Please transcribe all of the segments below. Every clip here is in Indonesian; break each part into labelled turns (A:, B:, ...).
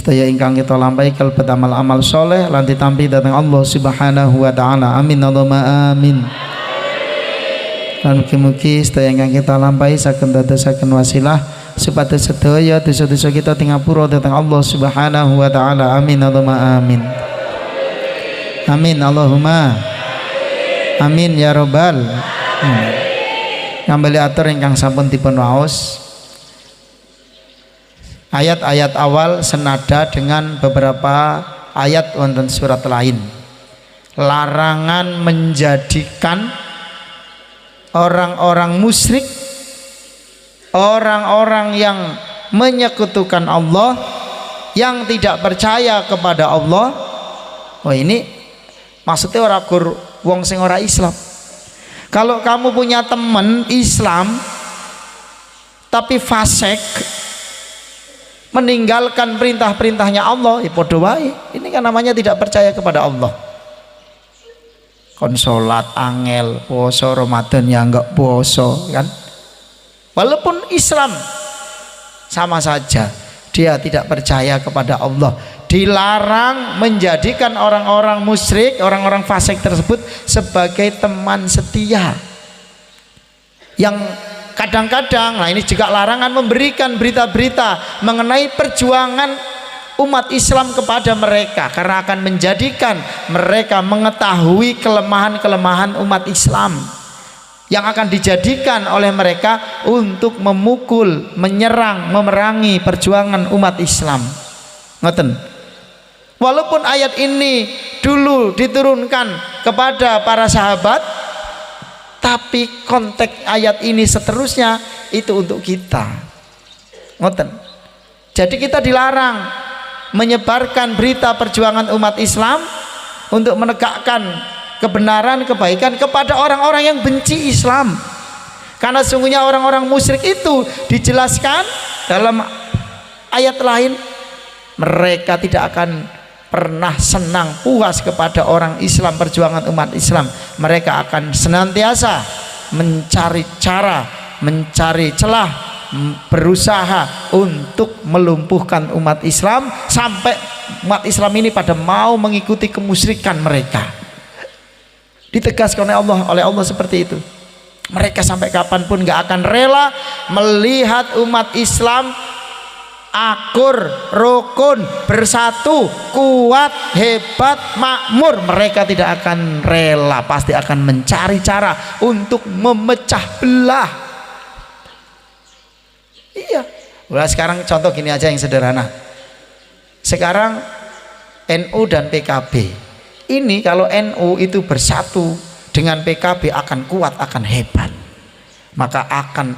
A: sedaya ingkang kita lampahi kalebet amal-amal soleh lan ditampi dhateng Allah Subhanahu wa taala. Amin Allahumma amin. Lan mugi-mugi sedaya ingkang kita lampahi saged dadosaken wasilah supados sedaya dosa-dosa kita tingapura dhateng Allah Subhanahu wa taala. Amin Allahumma amin. Amin Allahumma amin ya robbal. Ngambali atur ingkang sampun dipun waos ayat-ayat awal senada dengan beberapa ayat wonten surat lain. Larangan menjadikan orang-orang musyrik, orang-orang yang menyekutukan Allah, yang tidak percaya kepada Allah. Oh, ini maksudnya orang gur wong sing ora Islam. Kalau kamu punya teman Islam tapi fasik, meninggalkan perintah-perintahnya Allah, ya podo wae. Ini kan namanya tidak percaya kepada Allah. Konsolat angel, puasa Ramadan ya enggak puasa kan. Walaupun Islam sama saja, dia tidak percaya kepada Allah. Dilarang menjadikan orang-orang musyrik, orang-orang fasik tersebut sebagai teman setia. Yang kadang-kadang, nah ini juga larangan memberikan berita-berita mengenai perjuangan umat Islam kepada mereka, karena akan menjadikan mereka mengetahui kelemahan-kelemahan umat Islam yang akan dijadikan oleh mereka untuk memukul, menyerang, memerangi perjuangan umat Islam. Ngoten. Walaupun ayat ini dulu diturunkan kepada para sahabat, tapi konteks ayat ini seterusnya itu untuk kita. Ngoten. Jadi kita dilarang menyebarkan berita perjuangan umat Islam untuk menegakkan kebenaran, kebaikan kepada orang-orang yang benci Islam. Karena sungguhnya orang-orang musyrik itu dijelaskan dalam ayat lain, mereka tidak akan pernah senang puas kepada orang Islam, perjuangan umat Islam. Mereka akan senantiasa mencari cara, mencari celah, berusaha untuk melumpuhkan umat Islam sampai umat Islam ini pada mau mengikuti kemusyrikan mereka. Ditegaskan oleh Allah seperti itu. Mereka sampai kapanpun gak akan rela melihat umat Islam akur, rukun, bersatu, kuat, hebat, makmur. Mereka tidak akan rela, pasti akan mencari cara untuk memecah belah. Iya. Nah, sekarang contoh gini aja yang sederhana. Sekarang NU dan PKB. Ini kalau NU itu bersatu dengan PKB akan kuat, akan hebat. Maka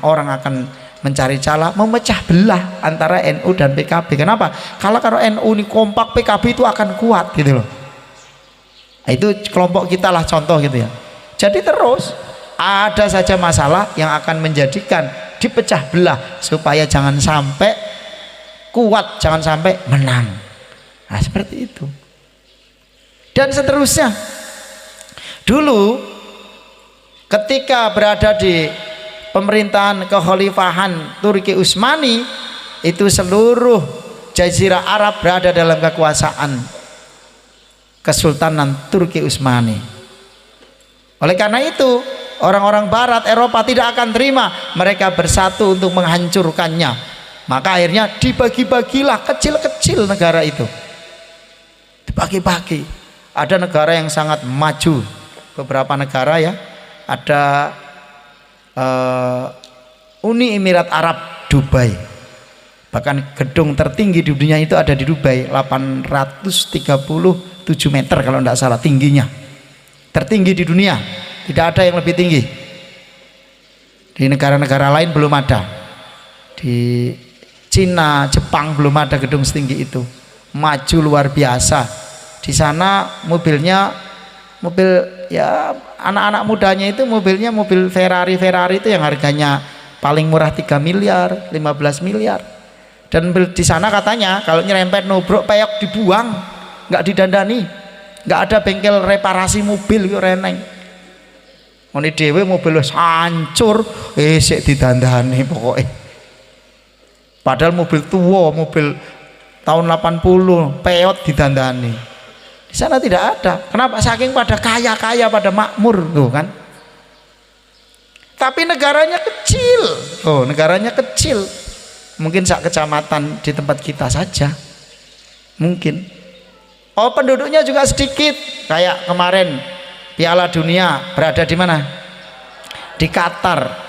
A: orang akan mencari cara memecah belah antara NU dan PKB. Kenapa? Kalau NU ini kompak, PKB itu akan kuat gitu loh. Nah, itu kelompok kita lah contoh gitu ya. Jadi terus ada saja masalah yang akan menjadikan dipecah belah supaya jangan sampai kuat, jangan sampai menang. Nah, seperti itu. Dan seterusnya. Dulu ketika berada di pemerintahan kekhalifahan Turki Utsmani, itu seluruh jazirah Arab berada dalam kekuasaan Kesultanan Turki Utsmani. Oleh karena itu orang-orang barat Eropa tidak akan terima mereka bersatu untuk menghancurkannya. Maka akhirnya dibagi-bagilah kecil-kecil negara itu, dibagi-bagi. Ada negara yang sangat maju, beberapa negara ya, ada Uni Emirat Arab Dubai, bahkan gedung tertinggi di dunia itu ada di Dubai, 837 meter kalau tidak salah tingginya, tertinggi di dunia, tidak ada yang lebih tinggi. Di negara-negara lain belum ada, di Cina, Jepang belum ada gedung setinggi itu, maju luar biasa. Di sana mobilnya mobil ya anak-anak mudanya itu mobilnya mobil Ferrari itu yang harganya paling murah 3 miliar 15 miliar. Dan di sana katanya kalau nyerempet nubruk peyok dibuang, nggak didandani, nggak ada bengkel reparasi mobil yo reneng. Ini dewe mobil wis hancur sik didandani pokoknya. Padahal mobil tua, mobil tahun 80 peot didandani. Di sana tidak ada. Kenapa? Saking pada kaya-kaya, pada makmur tuh kan. Tapi negaranya kecil. Oh, negaranya kecil. Mungkin sak kecamatan di tempat kita saja. Mungkin. Oh, penduduknya juga sedikit. Kayak kemarin Piala Dunia berada di mana? Di Qatar.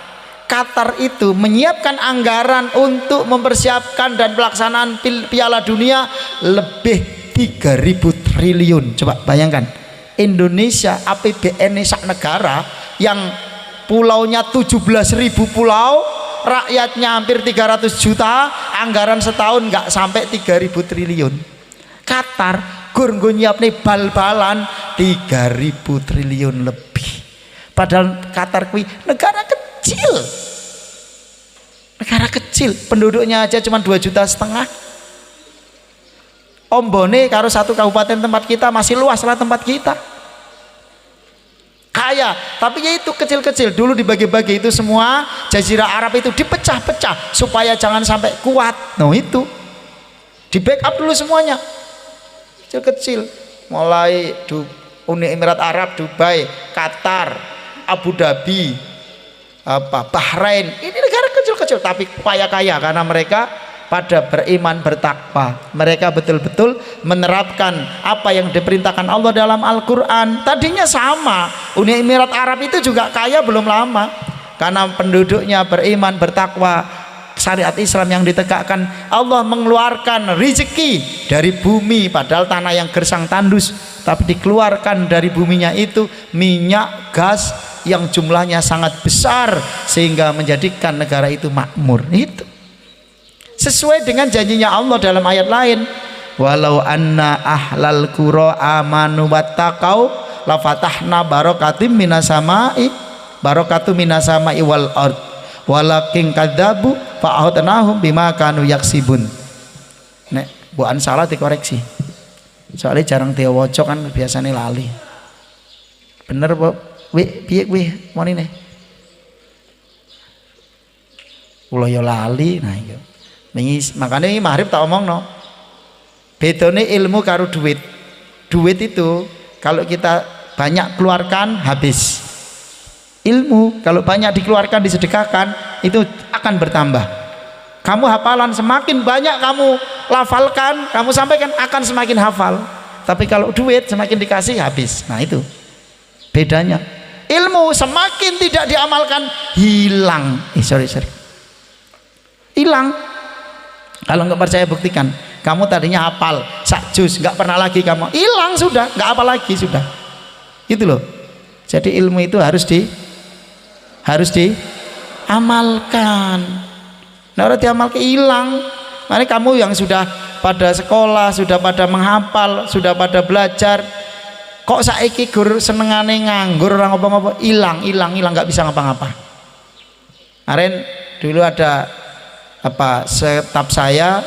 A: Qatar itu menyiapkan anggaran untuk mempersiapkan dan pelaksanaan Piala Dunia lebih 3.000 triliun. Coba bayangkan, Indonesia APBN sak negara yang pulaunya 17.000 pulau, rakyatnya hampir 300 juta, anggaran setahun nggak sampai 3.000 triliun. Qatar gur nyiapne bal-balan 3.000 triliun lebih. Padahal Qatar kuwi negara kecil. Negara kecil, penduduknya aja cuma 2,5 juta. Ombone karo satu kabupaten tempat kita masih luas lah tempat kita. Kaya, tapi ya itu kecil-kecil. Dulu dibagi-bagi itu semua Jazirah Arab itu dipecah-pecah supaya jangan sampai kuat. Nah itu di backup dulu semuanya. Kecil-kecil, mulai Uni Emirat Arab, Dubai, Qatar, Abu Dhabi, Bahrain. Ini negara kecil-kecil tapi kaya-kaya karena mereka pada beriman bertakwa. Mereka betul-betul menerapkan apa yang diperintahkan Allah dalam Al-Quran. Tadinya sama, Uni Emirat Arab itu juga kaya belum lama karena penduduknya beriman bertakwa, syariat Islam yang ditegakkan. Allah mengeluarkan rezeki dari bumi, padahal tanah yang gersang tandus, tapi dikeluarkan dari buminya itu minyak, gas yang jumlahnya sangat besar sehingga menjadikan negara itu makmur. Itu sesuai dengan janjinya Allah dalam ayat lain, walau anna ahlal qura amanu wattaqau la fatahna barakatim minas sama'i wal ard walakin kadzabu fa ahutnahum bima kanu yaksibun. Nek bukan salah dikoreksi, soalnya jarang dia wocok kan, biasanya lali. Bener bu, piye kuwi monine kula ya lali. Nah iya, makanya ini maghrib tak omong no, bedone ilmu karo duit. Duit itu kalau kita banyak keluarkan habis, ilmu kalau banyak dikeluarkan disedekahkan itu akan bertambah. Kamu hafalan semakin banyak kamu lafalkan, kamu sampaikan akan semakin hafal. Tapi kalau duit semakin dikasih habis. Nah itu bedanya. Ilmu semakin tidak diamalkan hilang. Hilang. Kalau nggak percaya buktikan. Kamu tadinya hafal sak juz, nggak pernah lagi kamu, hilang sudah, nggak apa lagi sudah. Itu loh. Jadi ilmu itu harus diamalkan. Nah, orang diamalkan hilang. Mari kamu yang sudah pada sekolah, sudah pada menghafal, sudah pada belajar, kok saiki gur senengane nganggur orang apa-apa, hilang nggak bisa ngapa-ngapa. Kemarin dulu ada staf saya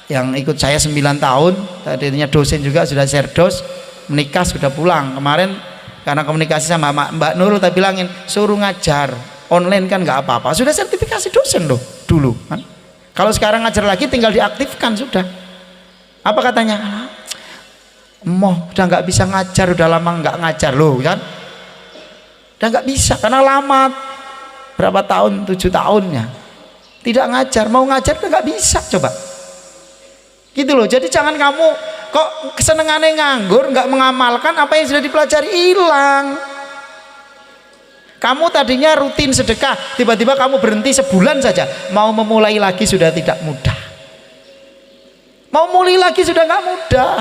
A: yang ikut saya 9 tahun, tadinya dosen juga, sudah serdos, menikah sudah pulang. Kemarin karena komunikasi sama Mbak Nurul, tak bilangin suruh ngajar online kan nggak apa-apa, sudah sertifikasi dosen loh dulu kan. Kalau sekarang ngajar lagi tinggal diaktifkan sudah. Apa katanya? Udah nggak bisa ngajar, udah lama nggak ngajar loh kan, udah nggak bisa karena lama, berapa tahun, 7 tahunnya tidak ngajar, mau ngajar udah nggak bisa. Coba gitu loh. Jadi jangan kamu kok kesenangannya nganggur, nggak mengamalkan apa yang sudah dipelajari, hilang. Kamu tadinya rutin sedekah, tiba-tiba kamu berhenti sebulan saja, mau memulai lagi sudah tidak mudah, mau mulai lagi sudah nggak mudah,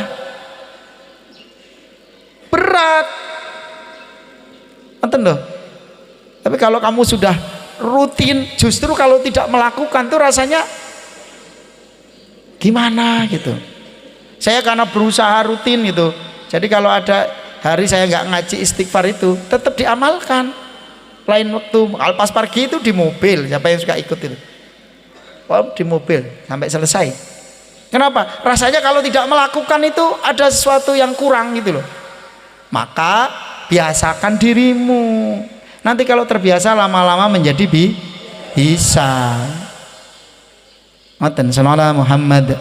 A: berat. Nonton loh. Tapi kalau kamu sudah rutin, justru kalau tidak melakukan tuh rasanya gimana gitu. Saya karena berusaha rutin gitu, jadi kalau ada hari saya nggak ngaji istighfar itu tetap diamalkan. Lain waktu, pas pagi itu di mobil, siapa yang suka ikut itu, di mobil sampai selesai. Kenapa? Rasanya kalau tidak melakukan itu ada sesuatu yang kurang gitu loh. Maka biasakan dirimu. Nanti kalau terbiasa lama-lama menjadi bisa. Ngoten, sallallahu Muhammad.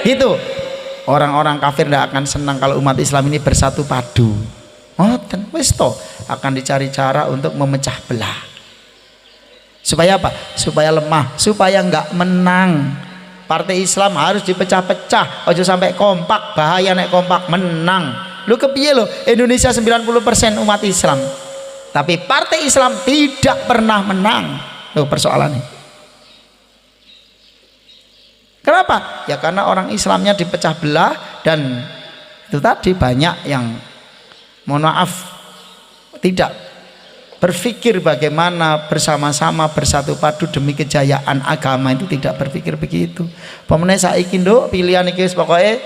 A: Itu orang-orang kafir tidak akan senang kalau umat Islam ini bersatu padu. Ngoten wis to, akan dicari cara untuk memecah belah. Supaya apa? Supaya lemah, supaya enggak menang. Partai Islam harus dipecah-pecah, ojo sampai kompak, bahaya nek kompak menang. Lu kepiye lo? Indonesia 90% umat Islam, tapi partai Islam tidak pernah menang. Loh persoalannya. Kenapa? Ya karena orang Islamnya dipecah belah, dan itu tadi banyak yang mohon maaf tidak berpikir bagaimana bersama-sama bersatu padu demi kejayaan agama, itu tidak berpikir begitu. Pemenang saiki nduk pilihan iki pokoknya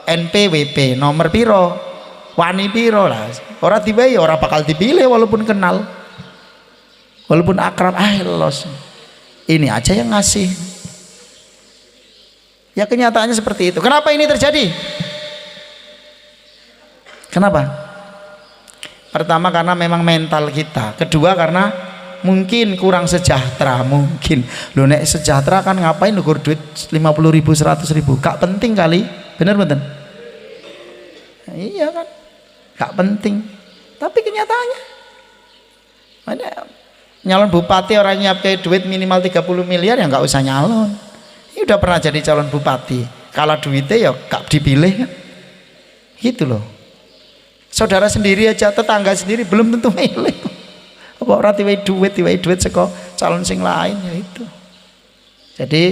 A: NPWP nomor piro, wani piro lah. Ora diwehi ora bakal dipilih walaupun kenal. Walaupun akrab los. Ini aja yang ngasih. Ya kenyataannya seperti itu. Kenapa ini terjadi? Kenapa? Pertama karena memang mental kita. Kedua karena mungkin kurang sejahtera. Mungkin lo nek sejahtera kan ngapain nukur duit 50.000 100.000? Gak penting kali. Bener bener? Iya kan? Gak penting. Tapi kenyataannya ada nyalon bupati orang nyiapkan duit minimal 30 miliar ya nggak usah nyalon. Ini udah pernah jadi calon bupati, kalau duitnya ya gak dipilih kan, gitu loh. Saudara sendiri aja, tetangga sendiri belum tentu milih. Apa orang tiwai duit seko calon sing lain, ya itu. Jadi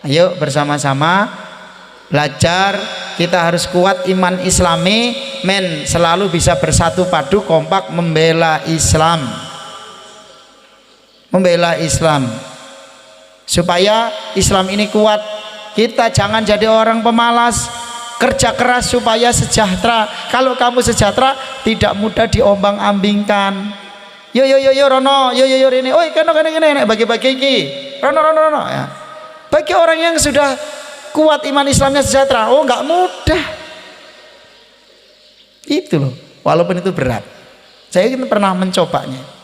A: ayo bersama-sama belajar, kita harus kuat iman Islami, men selalu bisa bersatu padu kompak membela Islam, supaya Islam ini kuat. Kita jangan jadi orang pemalas, kerja keras supaya sejahtera. Kalau kamu sejahtera tidak mudah diombang-ambingkan. Yo Rono, yo ini, oi kene bagi-bagi iki. Rono ya. Bagi orang yang sudah kuat iman Islamnya sejahtera, oh nggak mudah. Itu loh, walaupun itu berat. Saya pernah mencobanya.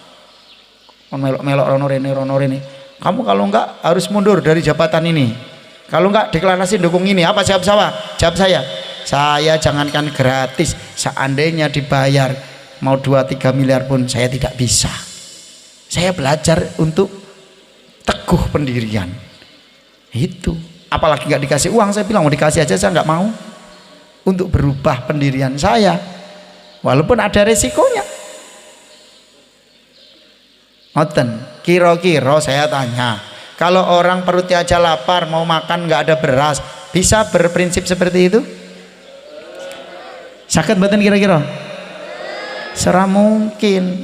A: Melok Rono Rene. Kamu kalau enggak harus mundur dari jabatan ini. Kalau enggak deklarasi dukung ini. Apa jawab saya? Saya jangankan gratis, seandainya dibayar mau 2-3 miliar pun saya tidak bisa. Saya belajar untuk teguh pendirian. Itu. Apalagi enggak dikasih uang, saya bilang mau dikasih aja saya enggak mau. Untuk berubah pendirian saya. Walaupun ada resikonya. Ngoten, kira-kira saya tanya, kalau orang perutnya aja lapar mau makan nggak ada beras, bisa berprinsip seperti itu? Sakit batin kira-kira? Serah mungkin.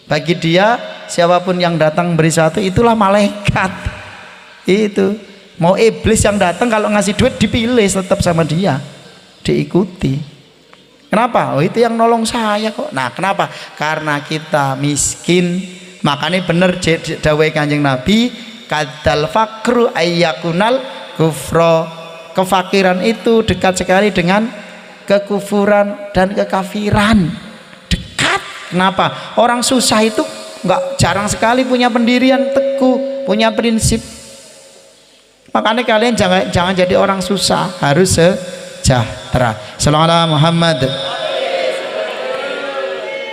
A: Bagi dia siapapun yang datang beri satu itulah malaikat. Itu mau iblis yang datang kalau ngasih duit dipilih tetap sama dia, diikuti. Kenapa? Oh itu yang nolong saya kok. Nah kenapa? Karena kita miskin. Makanya bener dawuh Kanjeng Nabi, kadal fakru ayyakunal kufro. Kefakiran itu dekat sekali dengan kekufuran dan kekafiran. Dekat. Kenapa? Orang susah itu jarang sekali punya pendirian teguh, punya prinsip. Makanya kalian jangan jadi orang susah, harus sejahtera. Sallallahu alaihi Muhammad.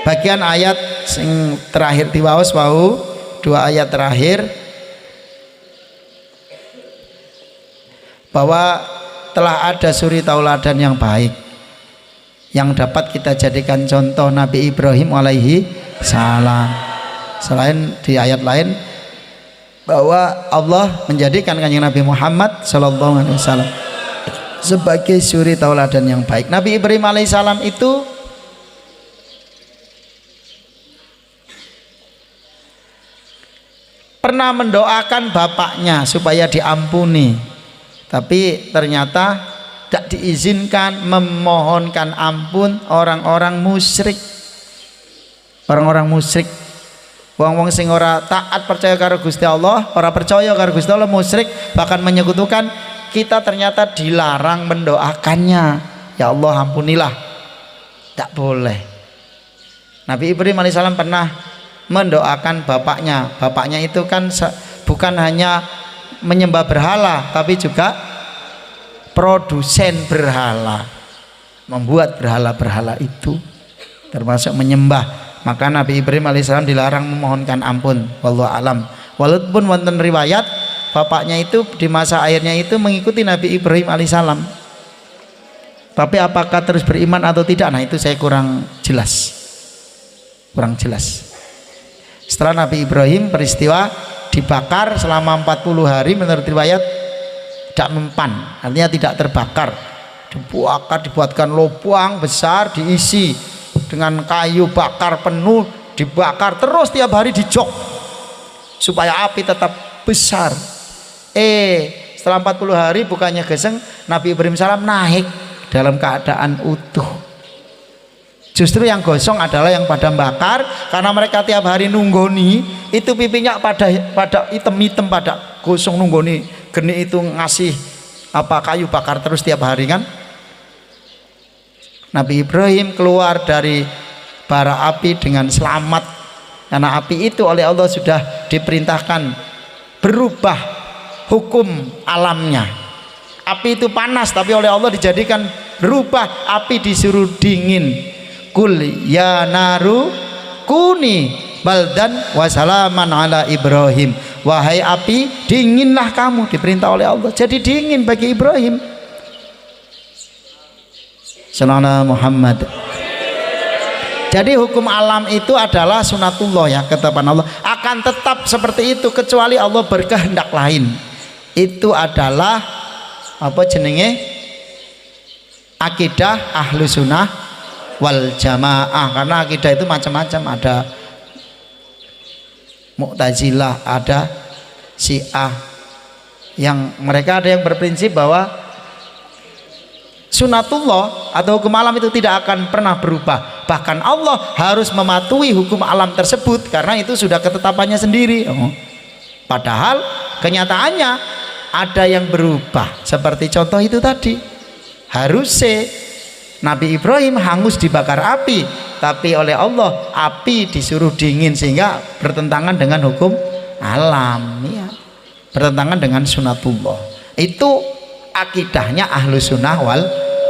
A: Bagian ayat sing terakhir diwaos wau, 2 ayat terakhir, bahwa telah ada suri tauladan yang baik yang dapat kita jadikan contoh Nabi Ibrahim alaihi salam. Selain di ayat lain bahwa Allah menjadikan Kanjeng Nabi Muhammad sallallahu alaihi wasallam sebagai suri tauladan yang baik. Nabi Ibrahim alaihi salam itu pernah mendoakan bapaknya supaya diampuni, tapi ternyata tidak diizinkan memohonkan ampun orang-orang musyrik. Wong-wong sing ora taat percaya karo Gusti Allah, ora percaya karo Gusti Allah, musyrik, bahkan menyekutukan, kita ternyata dilarang mendoakannya. Ya Allah ampunilah, tidak boleh. Nabi Ibrahim alaihissalam pernah mendoakan bapaknya. Bapaknya itu kan bukan hanya menyembah berhala, tapi juga produsen berhala, membuat berhala-berhala itu termasuk menyembah. Maka Nabi Ibrahim alaihissalam dilarang memohonkan ampun. Wallahu alam. Walaupun wonten riwayat bapaknya itu di masa akhirnya itu mengikuti Nabi Ibrahim alaihissalam, tapi apakah terus beriman atau tidak, nah itu saya kurang jelas. Setelah Nabi Ibrahim peristiwa dibakar selama 40 hari, menurut riwayat tidak mempan, artinya tidak terbakar, dibuatkan lubang besar, diisi dengan kayu bakar penuh, dibakar terus tiap hari dijok supaya api tetap besar. Setelah 40 hari bukannya geseng, Nabi Ibrahim salam naik dalam keadaan utuh. Justru yang gosong adalah yang pada bakar, karena mereka tiap hari nunggoni itu pipinya pada item-item, pada gosong nunggoni geni itu ngasih kayu bakar terus tiap hari kan. Nabi Ibrahim keluar dari bara api dengan selamat, karena api itu oleh Allah sudah diperintahkan berubah hukum alamnya. Api itu panas, tapi oleh Allah dijadikan berubah, api disuruh dingin. Kul ya naru kuni baldan wasalaman ala Ibrahim, wahai api dinginlah kamu, diperintah oleh Allah jadi dingin bagi Ibrahim. Sallallahu Muhammad. Jadi hukum alam itu adalah sunatullah ya, ketetapan Allah akan tetap seperti itu kecuali Allah berkehendak lain. Itu adalah apa jenenge, akidah ahlu sunnah wal jamaah. Karena akidah itu macam-macam, ada Mu'tazilah, ada Syiah, yang mereka ada yang berprinsip bahwa sunatullah atau hukum alam itu tidak akan pernah berubah, bahkan Allah harus mematuhi hukum alam tersebut karena itu sudah ketetapannya sendiri. Padahal kenyataannya ada yang berubah, seperti contoh itu tadi, harusnya Nabi Ibrahim hangus dibakar api, tapi oleh Allah api disuruh dingin, sehingga bertentangan dengan hukum alam ya, bertentangan dengan sunatullah. Itu akidahnya ahlu sunnah wal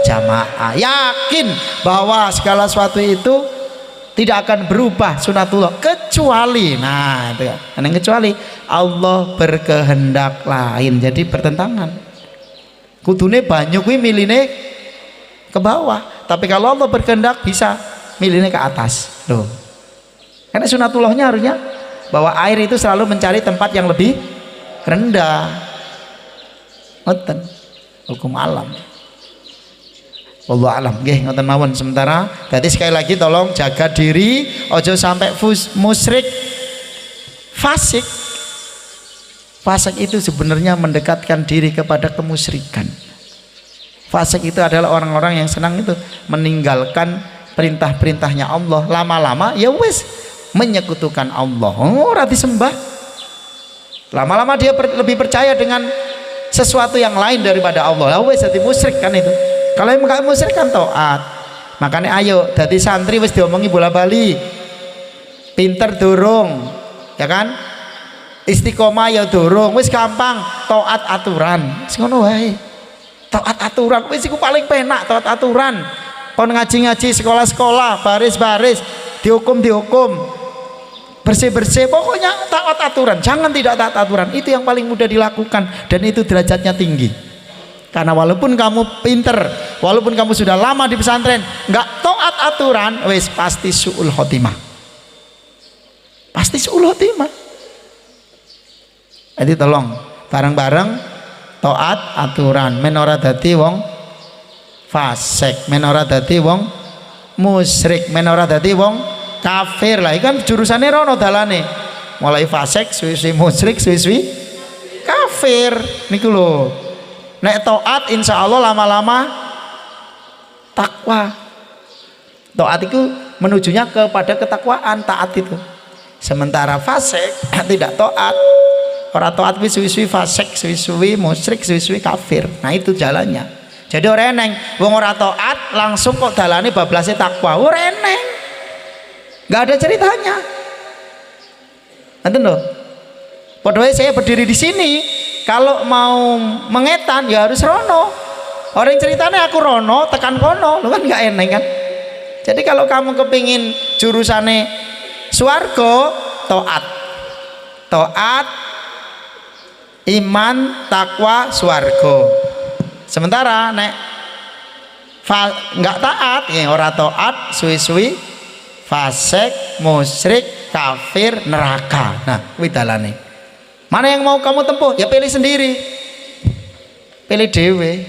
A: jamaah, yakin bahwa segala sesuatu itu tidak akan berubah sunatullah kecuali, nah itu ya, kecuali Allah berkehendak lain, jadi bertentangan. Kudune banyu kuwi miline ke bawah, tapi kalau Allah berkehendak bisa milihnya ke atas loh. Karena sunatullahnya harusnya bahwa air itu selalu mencari tempat yang lebih rendah. Ngoten hukum alam. Wallahu alam nggih, ngoten mawon sementara. Jadi sekali lagi tolong jaga diri, ojo sampai musyrik fasik. Fasik itu sebenarnya mendekatkan diri kepada kemusyrikan. Fasik itu adalah orang-orang yang senang itu meninggalkan perintah-perintahnya Allah, lama-lama ya wes menyekutukan Allah, ora disembah. Lama-lama dia lebih percaya dengan sesuatu yang lain daripada Allah, wes jadi musyrik kan itu. Kalau yang enggak musyrik kan taat. Makanya ayo jadi santri wes diomongi bola-bali, pinter durung ya kan, istiqomah ya durung, wes gampang, taat aturan wis ngono wae. Taat aturan wis iku paling penak, taat aturan. Kon ngaji-ngaji, sekolah-sekolah, baris-baris, dihukum, bersih-bersih, pokoknya taat aturan, jangan tidak taat aturan. Itu yang paling mudah dilakukan dan itu derajatnya tinggi. Karena walaupun kamu pinter, walaupun kamu sudah lama di pesantren, nggak taat aturan, wis pasti su'ul khotimah, pasti su'ul khotimah. Jadi tolong bareng-bareng taat aturan, men ora dadi wong fasik, men ora dadi wong musyrik, men ora dadi wong kafir. Lah kan jurusane rono dalane, mulai fasik, suwi-suwi musyrik, suwi-suwi kafir niku lho. Nek taat insya Allah lama-lama takwa. Taat itu menujunya kepada ketakwaan, taat itu. Sementara fasik tidak taat, orang taat suwi-suwi fasik, suwi-suwi musyrik, suwi-suwi kafir. Nah itu jalannya. Jadi orang eneng wong ora taat langsung kok dalane bablase takwa, ora eneng, nggak ada ceritanya. Nanti loh, Padahal saya berdiri di sini, kalau mau mengetan ya harus rono. Orang ceritanya aku rono, tekan kono, lu kan nggak enak kan? Jadi kalau kamu kepingin jurusannya swarga, toat, iman, takwa, swarga. Sementara nek nggak taat, ya ora taat, suwi-suwi, fasik, musyrik, kafir, neraka. Nah, kuwi dalane. Mana yang mau kamu tempuh? Ya pilih sendiri. Pilih dewe.